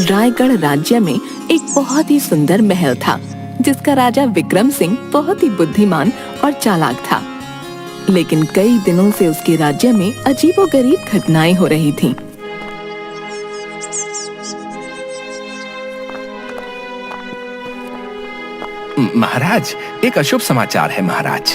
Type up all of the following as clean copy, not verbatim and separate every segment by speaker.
Speaker 1: रायगढ़ राज्य में एक बहुत ही सुंदर महल था, जिसका राजा विक्रम सिंह बहुत ही बुद्धिमान और चालाक था। लेकिन कई दिनों से उसके राज्य में अजीबोगरीब घटनाएं हो रही थीं।
Speaker 2: महाराज, एक अशुभ समाचार है महाराज।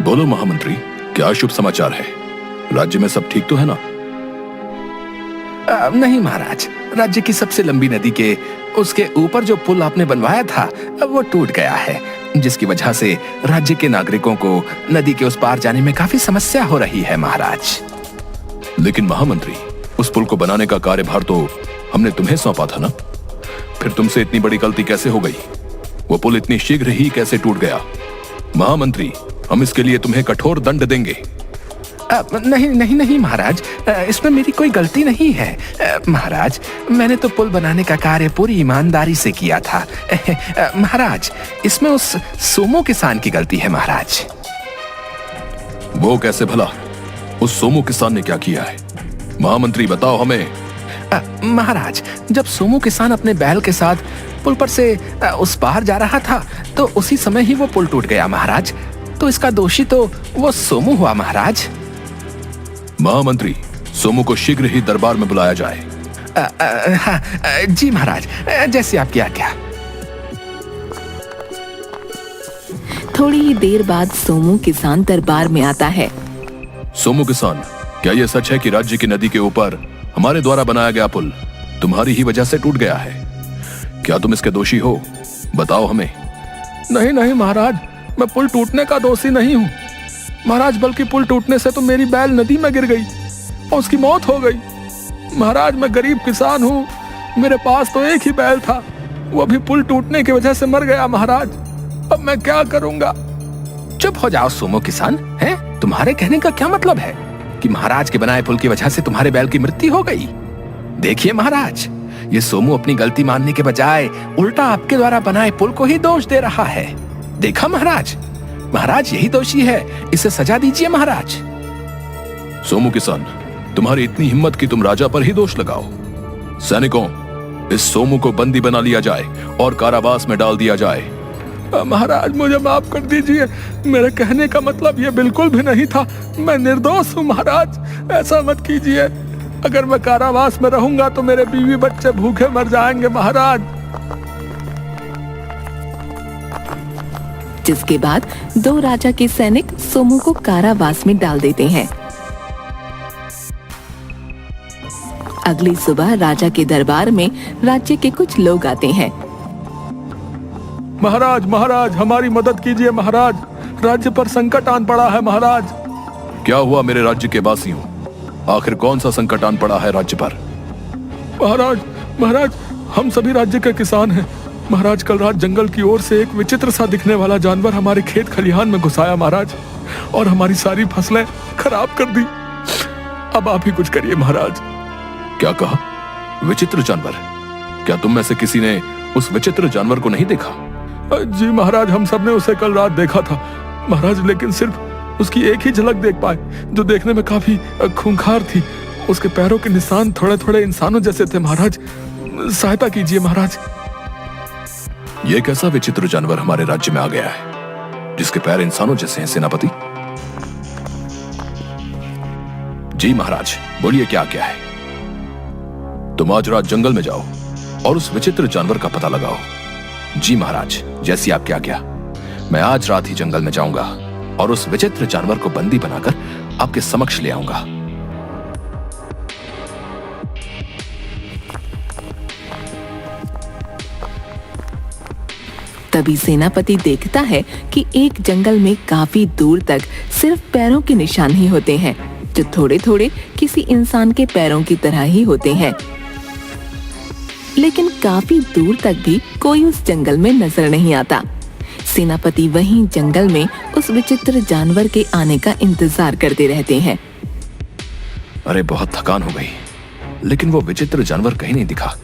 Speaker 3: बोलो महामंत्री, क्या शुभ समाचार है? राज्य में सब ठीक तो है ना?
Speaker 2: नहीं महाराज, राज्य की सबसे लंबी नदी के उसके ऊपर जो पुल आपने बनवाया था वो टूट गया है, जिसकी वजह से राज्य के नागरिकों को नदी के उस पार जाने में काफी समस्या हो रही है महाराज।
Speaker 3: लेकिन महामंत्री, उस पुल को बनाने का कार्यभार तो हमने तुम्हें सौंपा था ना? फिर तुमसे इतनी बड़ी गलती कैसे हो गई? वो पुल इतनी शीघ्र ही कैसे टूट गया? महामंत्री, हम इसके लिए तुम्हें कठोर दंड देंगे।
Speaker 2: नहीं नहीं नहीं महाराज, इसमें मेरी कोई गलती नहीं है महाराज। मैंने तो पुल बनाने का कार्य पूरी ईमानदारी से किया था महाराज। इसमें उस सोमो किसान की गलती है महाराज।
Speaker 3: वो कैसे भला? उस सोमो किसान ने क्या किया है? महामंत्री बताओ हमें।
Speaker 2: महाराज, जब सोमो किसान अपने बैल के साथ पुल पर से उस पार जा रहा था तो उसी समय ही वो पुल टूट गया महाराज। तो इसका दोषी तो वो सोमो हुआ महाराज।
Speaker 3: महामंत्री, सोमो को शीघ्र ही दरबार में बुलाया जाए।
Speaker 2: जी महाराज, जैसे आपकी आज्ञा।
Speaker 1: थोड़ी ही देर बाद सोमो किसान दरबार में आता है।
Speaker 3: सोमो किसान, क्या यह सच है कि राज्य की नदी के ऊपर हमारे द्वारा बनाया गया पुल तुम्हारी ही वजह से टूट गया है? क्या तुम इसके दोषी हो? बताओ हमें।
Speaker 4: नहीं नहीं महाराज, मैं पुल टूटने का दोषी नहीं हूँ महाराज, बल्कि पुल टूटने से तो मेरी बैल नदी में गिर गई और उसकी मौत हो गई महाराज। मैं गरीब किसान हूँ, मेरे पास तो एक ही बैल था, वो भी पुल टूटने की वजह से मर गया महाराज। अब मैं क्या करूँगा?
Speaker 2: चुप हो जाओ सोमो किसान। हैं? तुम्हारे कहने का क्या मतलब है कि महाराज के बनाए पुल की वजह से तुम्हारे बैल की मृत्यु हो गई? देखिए महाराज, ये सोमो अपनी गलती मानने के बजाय उल्टा आपके द्वारा बनाए पुल को ही दोष दे रहा है। देखा महाराज, महाराज यही दोषी है, इसे सजा दीजिए महाराज।
Speaker 3: सोमो किसान, तुम्हारी इतनी हिम्मत कि तुम राजा पर ही दोष लगाओ। सैनिकों, इस सोमो को बंदी बना लिया जाए और कारावास में डाल दिया जाए।
Speaker 4: महाराज, मुझे माफ कर दीजिए, मेरे कहने का मतलब ये बिल्कुल भी नहीं था। मैं निर्दोष हूँ महाराज, ऐसा मत कीजिए। अगर मैं कारावास में रहूंगा तो मेरे बीवी बच्चे भूखे मर जाएंगे महाराज।
Speaker 1: जिसके बाद दो राजा के सैनिक सोमो को कारावास में डाल देते हैं। अगली सुबह राजा के दरबार में राज्य के कुछ लोग आते हैं।
Speaker 4: महाराज महाराज, हमारी मदद कीजिए महाराज, राज्य पर संकट आन पड़ा है महाराज।
Speaker 3: क्या हुआ मेरे राज्य के वासियों? आखिर कौन सा संकट आन पड़ा है राज्य पर?
Speaker 4: महाराज महाराज, हम सभी राज्य के किसान हैं महाराज। कल रात जंगल की ओर से एक विचित्र सा दिखने वाला जानवर हमारे खेत खलिहान में घुस आया महाराज, और हमारी सारी फसलें खराब कर दी। अब आप ही कुछ करिए महाराज।
Speaker 3: क्या कहा? विचित्र जानवर? क्या तुम में से किसी ने उस विचित्र जानवर को नहीं देखा?
Speaker 4: जी महाराज, हम सबने उसे कल रात देखा था महाराज, लेकिन सिर्फ उसकी एक ही झलक देख पाए, जो देखने में काफी खूंखार थी। उसके पैरों के निशान थोड़े थोड़े इंसानों जैसे थे महाराज, सहायता कीजिए महाराज।
Speaker 3: यह कैसा विचित्र जानवर हमारे राज्य में आ गया है जिसके पैर इंसानों जैसे हैं सेनापति? जी महाराज, बोलिए क्या क्या है? तुम आज रात जंगल में जाओ और उस विचित्र जानवर का पता लगाओ। जी महाराज, जैसी आपकी आज्ञा। मैं आज रात ही जंगल में जाऊंगा और उस विचित्र जानवर को बंदी बनाकर आपके समक्ष ले आऊंगा।
Speaker 1: तभी सेनापति देखता है कि एक जंगल में काफी दूर तक सिर्फ पैरों के निशान ही होते हैं, जो थोड़े थोड़े किसी इंसान के पैरों की तरह ही होते हैं। लेकिन काफी दूर तक भी कोई उस जंगल में नजर नहीं आता। सेनापति वहीं जंगल में उस विचित्र जानवर के आने का इंतजार करते रहते हैं।
Speaker 3: अरे बहुत थकान हो गई, लेकिन वो विचित्र जानवर कहीं नहीं दिखा।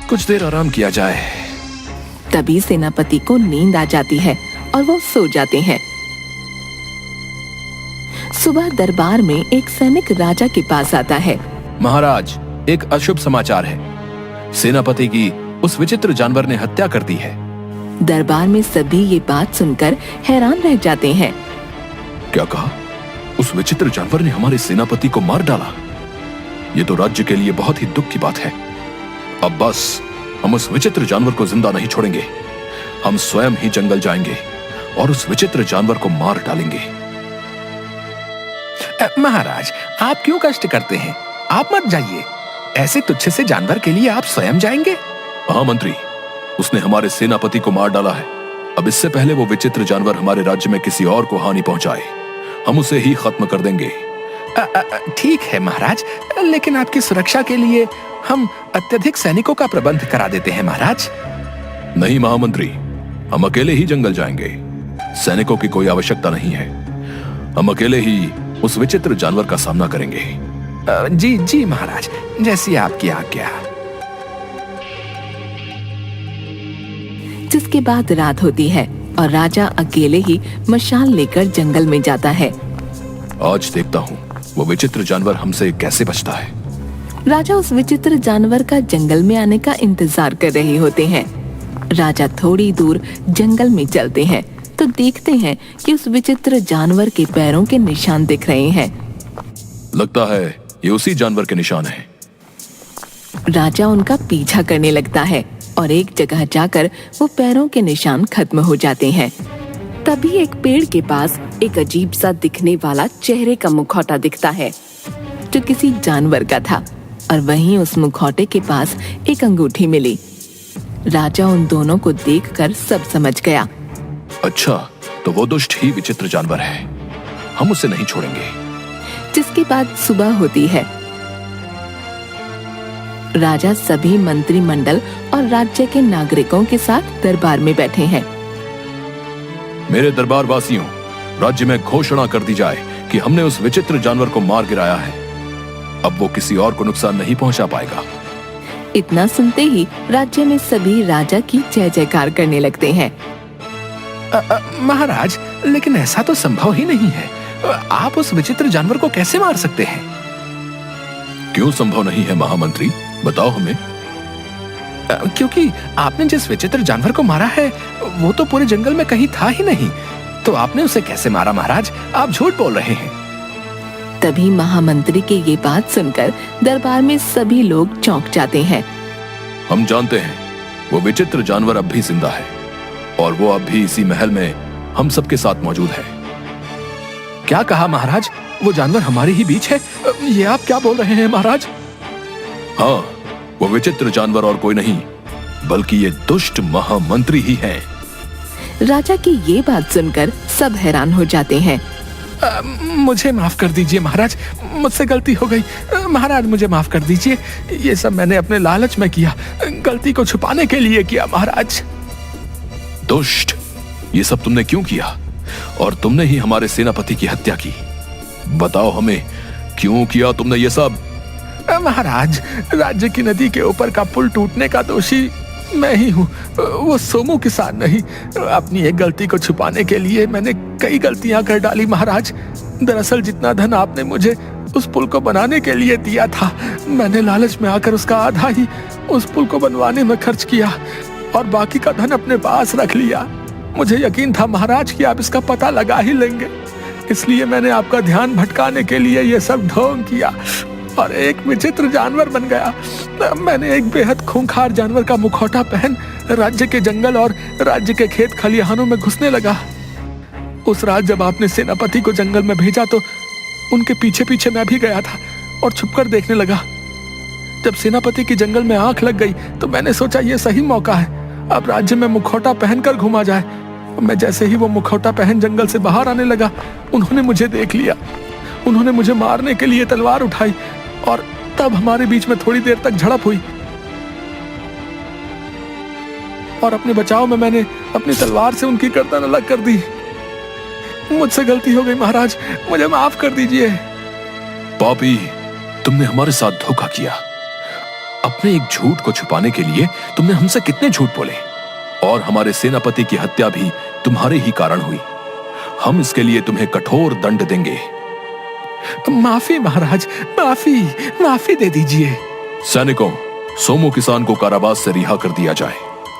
Speaker 3: कुछ देर आराम किया जाए।
Speaker 1: तभी सेनापति को नींद आ जाती है और वो सो जाते हैं। सुबह दरबार में एक सैनिक राजा के पास आता है।
Speaker 2: महाराज,
Speaker 3: एक अशुभ समाचार है। सेनापति की उस विचित्र जानवर ने हत्या कर दी है।
Speaker 1: दरबार में सभी ये बात सुनकर हैरान रह जाते हैं।
Speaker 3: क्या कहा? उस विचित्र जानवर ने हमारे सेनापति को मार डाला। ये तो राज्य के लिए बहुत ही दुख की बात है। अब बस हम उस विचित्र जानवर को जिंदा नहीं छोड़ेंगे। हम स्वयं ही जंगल जाएंगे और उस विचित्र जानवर को मार डालेंगे।
Speaker 2: महाराज, आप क्यों कष्ट करते हैं? आप मत जाइए। ऐसे तुच्छ से जानवर के लिए आप स्वयं जाएंगे?
Speaker 3: महामंत्री, उसने हमारे सेनापति को मार डाला है। अब इससे पहले वो विचित्र जानवर हमारे राज्य में किसी और को हानि पहुंचाए, हम उसे ही खत्म कर देंगे।
Speaker 2: ठीक है महाराज, लेकिन आपकी सुरक्षा के लिए हम अत्यधिक सैनिकों का प्रबंध करा देते हैं महाराज।
Speaker 3: नहीं महामंत्री, हम अकेले ही जंगल जाएंगे। सैनिकों की कोई आवश्यकता नहीं है। हम अकेले ही उस विचित्र जानवर का सामना करेंगे।
Speaker 2: जी जी महाराज, जैसी आपकी आज्ञा।
Speaker 1: जिसके बाद रात होती है और राजा अकेले ही मशाल लेकर जंगल में जाता है।
Speaker 3: आज देखता हूँ वो विचित्र जानवर हमसे कैसे बचता है।
Speaker 1: राजा उस विचित्र जानवर का जंगल में आने का इंतजार कर रहे होते हैं। राजा थोड़ी दूर जंगल में चलते हैं तो देखते हैं कि उस विचित्र जानवर के पैरों के निशान दिख रहे हैं।
Speaker 3: लगता है ये उसी जानवर के निशान हैं।
Speaker 1: राजा उनका पीछा करने लगता है और एक जगह जाकर वो पैरों के निशान खत्म हो जाते हैं। तभी एक पेड़ के पास एक अजीब सा दिखने वाला चेहरे का मुखौटा दिखता है जो किसी जानवर का था, और वहीं उस मुखौटे के पास एक अंगूठी मिली। राजा उन दोनों को देखकर सब समझ गया।
Speaker 3: अच्छा, तो वो दुष्ट ही विचित्र जानवर है। हम उसे नहीं छोड़ेंगे।
Speaker 1: जिसके बाद सुबह होती है। राजा सभी मंत्रिमंडल और राज्य के नागरिकों के साथ दरबार में बैठे हैं।
Speaker 3: मेरे दरबार वासियों, राज्य में घोषणा कर दी जाए कि हमने उस विचित्र जानवर को मार गिराया है। अब वो किसी और को नुकसान नहीं पहुंचा पाएगा।
Speaker 1: इतना सुनते ही राज्य में सभी राजा की जय जयकार करने लगते हैं।
Speaker 2: महाराज, लेकिन ऐसा तो संभव ही नहीं है। आप उस विचित्र जानवर को कैसे मार सकते हैं?
Speaker 3: क्यों संभव नहीं है महामंत्री, बताओ हमें।
Speaker 2: क्योंकि आपने जिस विचित्र जानवर को मारा है वो तो पूरे जंगल में कहीं था ही नहीं। तो आपने उसे कैसे मारा महाराज? आप झूठ बोल रहे हैं।
Speaker 1: तभी महामंत्री की ये बात सुनकर दरबार में सभी लोग चौंक जाते हैं।
Speaker 3: हम जानते हैं वो विचित्र जानवर अब भी जिंदा है और वो अब भी इसी महल में हम सबके साथ मौजूद है।
Speaker 2: क्या कहा महाराज? वो जानवर हमारे ही बीच है? ये आप क्या बोल रहे हैं महाराज?
Speaker 3: हाँ, वो विचित्र जानवर और कोई नहीं बल्कि ये दुष्ट महामंत्री ही हैं।
Speaker 1: राजा की ये बात सुनकर सब हैरान हो जाते हैं।
Speaker 2: मुझे माफ कर दीजिए महाराज, मुझसे गलती हो गई। महाराज मुझे माफ कर दीजिए। ये सब मैंने अपने लालच में किया, गलती को छुपाने के लिए किया महाराज।
Speaker 3: दुष्ट, ये सब तुमने क्यों किया? और तुमने ही हमारे सेनापति की हत्या की। बताओ हमें, क्यों किया तुमने ये सब?
Speaker 2: महाराज, राज्य की नदी के ऊपर का पुल टूटने का दोषी मैं ही हूँ, वो सोमू किसान नहीं। अपनी एक गलती को छुपाने के लिए मैंने कई गलतियां कर डाली महाराज। दरअसल जितना धन आपने मुझे उस पुल को बनाने के लिए दिया था, मैंने लालच में आकर उसका आधा ही उस पुल को बनवाने में खर्च किया और बाकी का धन अपने पास रख लिया। मुझे यकीन था महाराज कि आप इसका पता लगा ही लेंगे, इसलिए मैंने आपका ध्यान भटकाने के लिए ये सब ढोंग किया और एक विचित्र जानवर बन गया। मैंने एक बेहद खूंखार जानवर का मुखौटा पहन राज्य के जंगल और राज्य के खेत खलिहानों में घुसने लगा। उस रात जब आपने सेनापति को जंगल में भेजा तो उनके पीछे पीछे मैं भी गया था और छुपकर देखने लगा। जब सेनापति की जंगल में आंख लग गई तो मैंने सोचा ये सही मौका है, अब राज्य में मुखौटा पहनकर घुमा जाए। मैं जैसे ही वो मुखौटा पहन जंगल से बाहर आने लगा, उन्होंने मुझे देख लिया। उन्होंने मुझे मारने के लिए तलवार उठाई और तब हमारे बीच में थोड़ी देर तक झड़प हुई और अपने बचाव में मैंने अपनी तलवार से उनकी गर्दन अलग कर दी। मुझसे गलती हो गई महाराज, मुझे माफ कर दीजिए।
Speaker 3: पापी, तुमने हमारे साथ धोखा किया। अपने एक झूठ को छुपाने के लिए तुमने हमसे कितने झूठ बोले और हमारे सेनापति की हत्या भी तुम्हारे ही कारण हुई। हम इसके लिए तुम्हें कठोर दंड देंगे।
Speaker 2: माफी महाराज, माफी दे दीजिए।
Speaker 3: सैनिकों, सोमू किसान को कारावास से रिहा कर दिया जाए।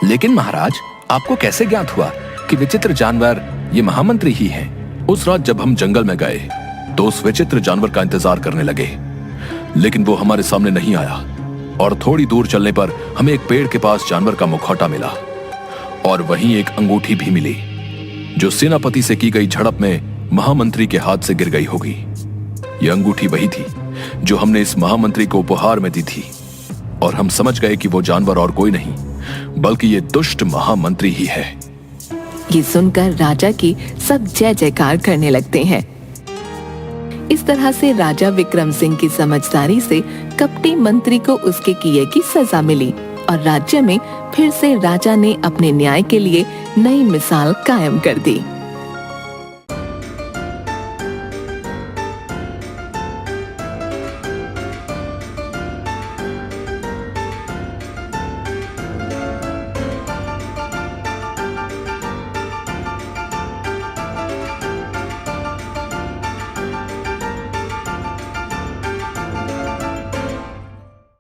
Speaker 2: लेकिन महाराज, आपको कैसे ज्ञात हुआ कि विचित्र जानवर ये महामंत्री ही हैं?
Speaker 3: उस रात जब हम जंगल में गए तो उस विचित्र जानवर का इंतजार करने लगे, लेकिन वो हमारे सामने नहीं आया और थोड़ी दूर चलने पर हमें एक पेड़ के पास जानवर का मुखौटा मिला और वहीं एक अंगूठी भी मिली जो सेनापति से की गई झड़प में महामंत्री के हाथ से गिर गई होगी। यह अंगूठी वही थी जो हमने इस महामंत्री को उपहार में दी थी और हम समझ गए कि वो जानवर और कोई नहीं बल्कि ये दुष्ट महामंत्री ही है।
Speaker 1: ये सुनकर राजा की सब जय जयकार करने लगते हैं। इस तरह से राजा विक्रम सिंह की समझदारी से कपटी मंत्री को उसके किए की सजा मिली और राज्य में फिर से राजा ने अपने न्याय के लिए नई मिसाल कायम कर दी।